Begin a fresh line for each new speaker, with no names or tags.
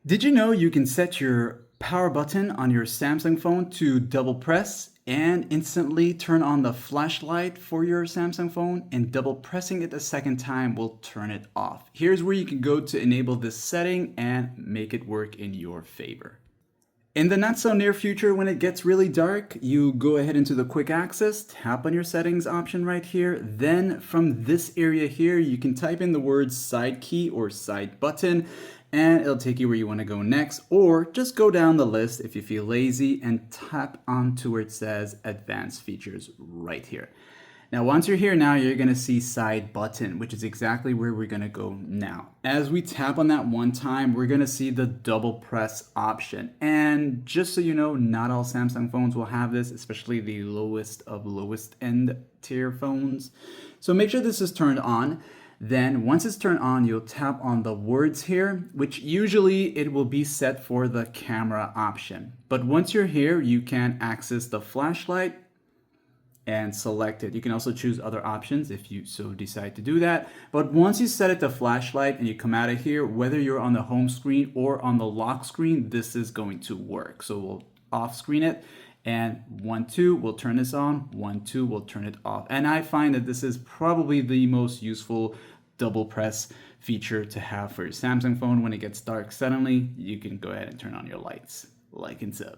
Did you know you can set your power button on your Samsung phone to double press and instantly turn on the flashlight for your Samsung phone, and double pressing it a second time will turn it off? Here's where you can go to enable this setting and make it work in your favor. In the not so near future, when it gets really dark, you go ahead into the quick access, tap on your settings option right here. Then from this area here, you can type in the words side key or side button, and it'll take you where you want to go next. Or just go down the list if you feel lazy and tap onto where it says advanced features right here. Now, once you're here now, you're gonna see side button, which is exactly where we're gonna go now. As we tap on that one time, we're gonna see the double press option. And just so you know, not all Samsung phones will have this, especially the lowest of lowest end tier phones. So make sure this is turned on. Then once it's turned on, you'll tap on the words here, which usually it will be set for the camera option. But once you're here, you can access the flashlight and select it. You can also choose other options if you so decide to do that. But once you set it to flashlight and you come out of here, whether you're on the home screen or on the lock screen, this is going to work. So we'll off screen it, and 1, 2 will turn this on, 1, 2 will turn it off. And I find that this is probably the most useful double press feature to have for your Samsung phone. When it gets dark suddenly, you can go ahead and turn on your lights. Like and sub.